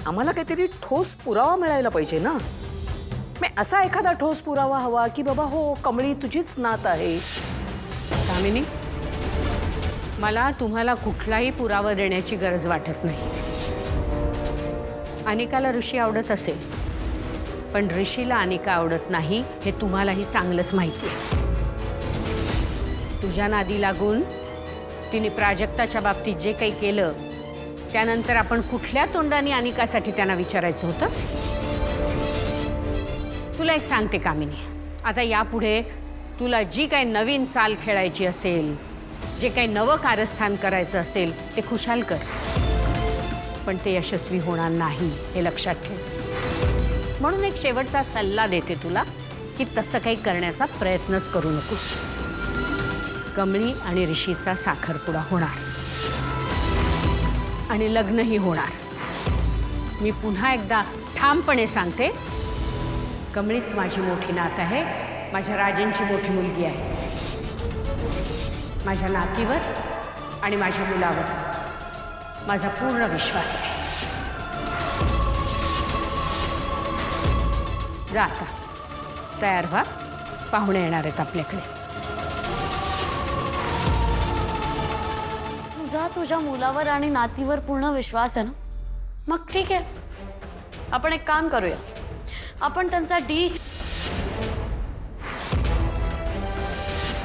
आम्हाला काहीतरी ठोस पुरावा मिळायला पाहिजे ना. मग असा एखादा ठोस पुरावा हवा की बाबा हो कमळी तुझीच नात आहे. कामिनी, मला तुम्हाला कुठलाही पुरावा देण्याची गरज वाटत नाही. अनिकाला ऋषी आवडत असेल, पण ऋषीला अनिका आवडत नाही हे तुम्हालाही चांगलंच माहिती आहे. तुझ्या नादी लागून तिने प्राजक्ताच्या बाबतीत जे काही केलं त्यानंतर आपण कुठल्या तोंडाने अनिकासाठी त्यांना विचारायचं होतं. तुला एक सांगते कामिनी, आता यापुढे तुला जी काही नवीन चाल खेळायची असेल, जे काही नवं कारस्थान करायचं असेल ते खुशाल कर, पण ते यशस्वी होणार नाही हे लक्षात ठेव. म्हणून एक शेवटचा सल्ला देते तुला की तसं काही करण्याचा प्रयत्नच करू नकोस. कमळी आणि ऋषीचा साखरपुडा होणार आणि लग्नही होणार. मी पुन्हा एकदा ठामपणे सांगते, कमळीच माझी मोठी नात आहे, माझ्या राजेंची मोठी मुलगी आहे. माझ्या नातीवर आणि माझ्या मुलावर माझा पूर्ण विश्वास आहे. जा आता, तयार व्हा, पाहुणे येणार आहेत आपल्याकडे. तुझा तुझ्या मुलावर आणि नातीवर पूर्ण विश्वास आहे ना? मग ठीक आहे, आपण एक काम करूया. आपण त्यांचा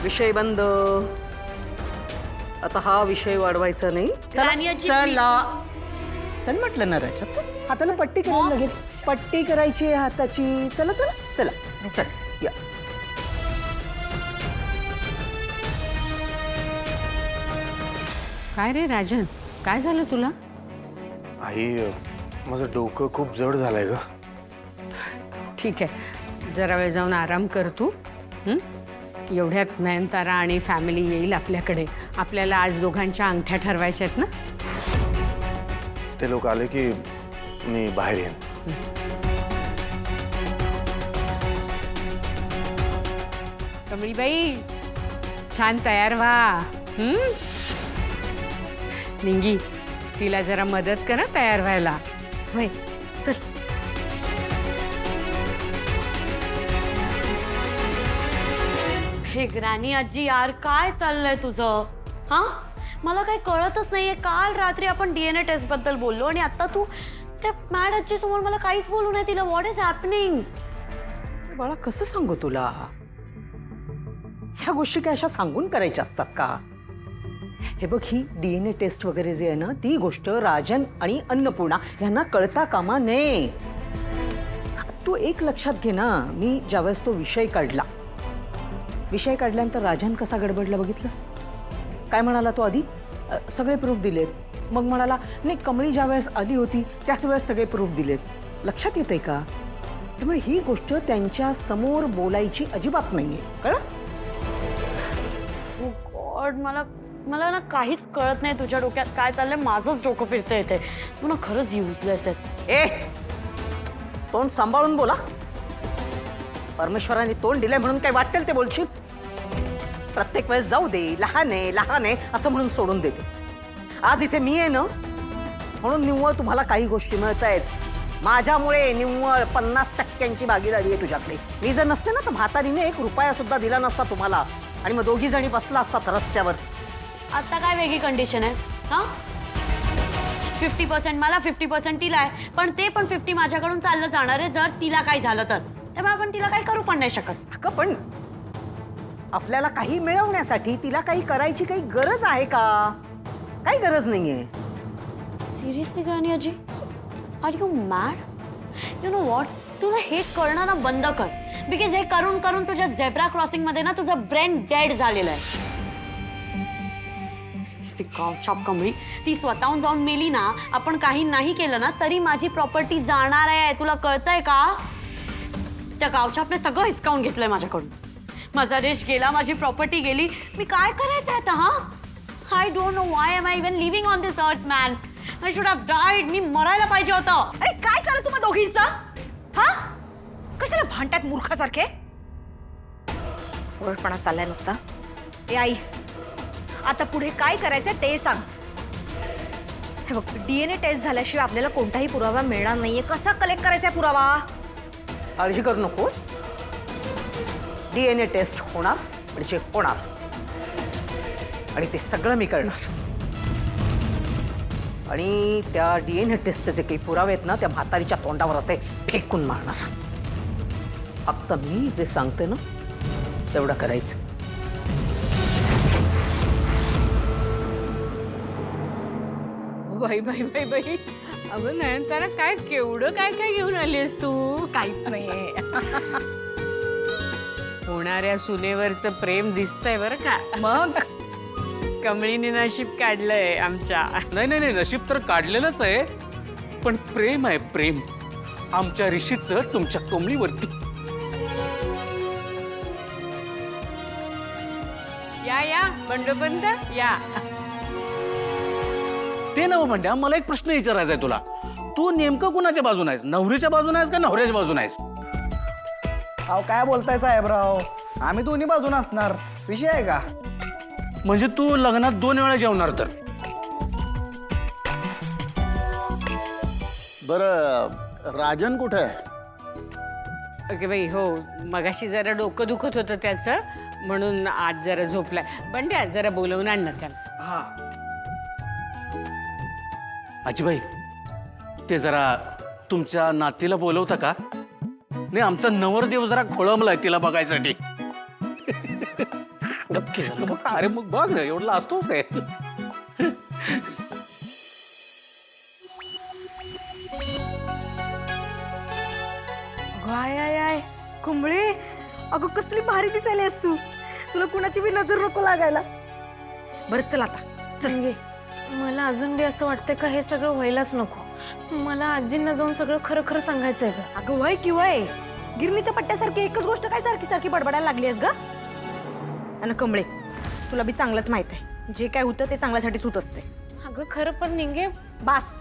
विषय बंद. आता हा विषय वाढवायचा नाही. राणीची चला चल म्हटलं ना राजा, चल हाताला पट्टी करा, लगेच पट्टी करायची आहे हाताची. चला चला चला चल या. काय रे राजन, काय झालं तुला? आई, माझं डोकं खूप जड झालंय ग. ठीक आहे, जरा वेळ जाऊन आराम कर तू. एवढ्यात नयनतारा आणि फॅमिली येईल आपल्याकडे. आपल्याला आज दोघांच्या अंगठ्या ठरवायच्या आहेत ना. ते लोक आले की मी बाहेर येईन. कमळीबाई, छान तयार व्हा. निंगी, तिला जरा मदत करा तयार व्हायला. होय, चल. हे ग्रॅनी आजी यार, काय चाललंय तुझं? हा, मला काही कळतच नाहीये. काल रात्री आपण DNA टेस्ट बद्दल बोललो आणि आता तू त्या मॅड आजी समोर मला काहीच बोलू नये तिला. What is happening? बाळा कसं सांगू तुला, ह्या गोष्टी काय अशा सांगून करायच्या असतात का? हे बघ, ही DNA टेस्ट वगैरे जे आहे ना, ती गोष्ट राजन आणि अन्नपूर्णा यांना कळता कामा नये. तू एक लक्षात घे ना, मी ज्यावेळेस तो विषय काढल्यानंतर राजन कसा गडबडला बघितलंस? काय म्हणाला तो आधी? सगळे प्रूफ दिलेत. मग म्हणाला नाही, कमळी ज्यावेळेस आली होती त्याच वेळेस सगळे प्रूफ दिलेत. लक्षात येतंय का? त्यामुळे ही गोष्ट त्यांच्या समोर बोलायची अजिबात नाहीये, कळलं? ओ गॉड, मला ना काहीच कळत नाही तुझ्या डोक्यात काय चाललंय. माझंच डोकं फिरतं येते. तू ना खरंच युजलेस आहेस. ए, तोंड सांभाळून बोला. परमेश्वराने तोंड दिलंय म्हणून काय वाटेल ते बोलशील. प्रत्येक वेळेस जाऊ दे, लहान आहे असं म्हणून सोडून देते. आज इथे मी आहे ना, म्हणून निव्वळ तुम्हाला काही गोष्टी मिळत आहेत. माझ्यामुळे निव्वळ 50% भागीदारी आहे तुझ्याकडे. मी जर नसते ना तर म्हातारीने 1 रुपया सुद्धा दिला नसता तुम्हाला आणि मग दोघी जणी बसला असतात रस्त्यावर. आता काय वेगळी कंडिशन आहे? हा, 50% मला 50% तिला आहे, पण ते पण 50 माझ्याकडून चाललं जाणार आहे जर तिला काही झालं तर. तेव्हा आपण तिला काही करू पण नाही शकत. अगं पण आपल्याला काही मिळवण्यासाठी तिला काही करायची काही गरज आहे का? काही गरज नाहीये. सिरियसली राणी आजी, are you mad? You know what, तुला हे करणं ना बंद कर. बिकॉज हे करून करून तुझ्या झेब्रा क्रॉसिंग मध्ये ना तुझं ब्रेन डेड झालेलं आहे. ती कावछाप कमळी, ती स्वतःहून जाऊन मेली ना, आपण काही नाही केलं ना तरी माझी प्रॉपर्टी जाणार आहे. तुला कळतंय का? त्या कावछापने सगळं हिसकावून घेतलंय माझ्याकडून. माझा रेश गेला, माझी प्रॉपर्टी गेली. मी काय करायचं आता? हा, I don't know why am I even living on this earth man. I should have died. मी मरायला पाहिजे होतं. अरे काय चाललं तुम्हा दोघींचं? हा, कशाला भांडतात मूर्खासारखे? ओरडपणा चाललाय नुसता. ए आई, आता पुढे काय करायचंय ते सांग. हे बघ, DNA टेस्ट झाल्याशिवाय आपल्याला कोणताही पुरावा मिळणार नाहीये. कसा कलेक्ट करायचा पुरावा? काळजी करू नकोस. DNA टेस्ट होणार म्हणजे होणार, आणि ते सगळं मी करणार. आणि त्या DNA टेस्टचे जे काही पुरावे आहेत ना, त्या म्हातारीच्या तोंडावर असे फेकून मारणार. फक्त मी जे सांगते ना तेवढं करायचं. बाई बाई बाई बाई, अगं नयनतारा, काय केवढं काय काय घेऊन आलीस तू? काहीच नाहीये. होणाऱ्या सुनेवरचं प्रेम दिसतंय बरं का. मग कमळीने नशीब काढलंय आमच्या. नाही नाही नाही, नशीब तर काढलेलंच आहे, पण प्रेम आहे प्रेम आमच्या ऋषीचं तुमच्या कमळीवरती. या या बंडोबंद या. ते नवं म्हणत्या, मला एक प्रश्न विचारायचा आहे तुला. तू नेमकं कुणाच्या बाजून आहेस? नवरीच्या बाजून आहेस का नवऱ्याच्या बाजून आहेस? अहो काय बोलताय साहेबराव, आम्ही दोन्ही बाजून असणार, विषय आहे का? म्हणजे तू लग्नात 2 वेळा जेवणार तर? बरं, राजन कुठे आहे? ओके बाई, हो मगाशी जरा डोकं दुखत होतं त्याचं, म्हणून आज जरा झोपलाय. बंड्या, जरा बोलवून आण ना त्याला. हा आजीबाई, ते जरा तुमच्या नातीला बोलवता का? नाही, आमचा नवरदेव जरा खोळंबलाय तिला बघायसाठी. गपके झालं. अरे मग बघ रे, एवढला असतोच रे. आय आय आय कुंबळे, अगं कसली भारी दिसायली आहेस तू. तुला कुणाची बी नजर नको लागायला. बरं चल आता चल. मला अजून बी असं वाटतंय का हे सगळं व्हायलाच नको. मला आजींना जाऊन सगळं खरं खरं सांगायचंय का. अगं वय की वय, गिरणीच्या पट्ट्यासारखी एकच गोष्ट काय सारखी सारखी बडबडायला लागली आहेस ग. आणि कमळे, तुला बी चांगलंच माहित आहे, जे काय होतं ते चांगल्यासाठीच होत असते. अगं खरं पण निंगे, बास,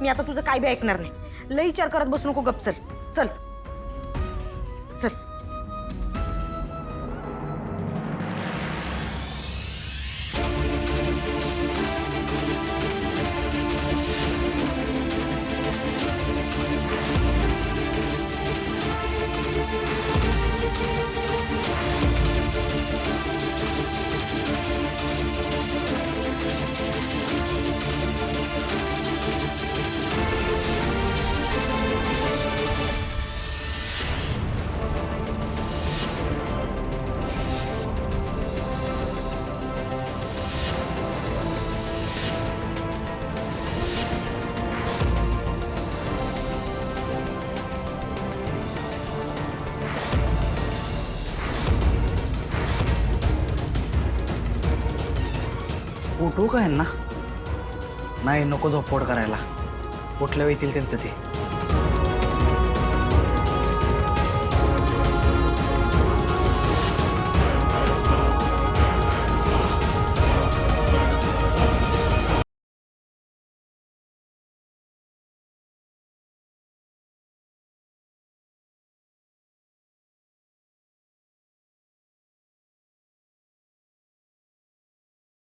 मी आता तुझं काय बी ऐकणार नाही. लई विचार करत बसू नको, गप चल चल चल. उठू काय ना? नाही, नको झोपवड करायला. उठल्या येतील त्यांचं ते.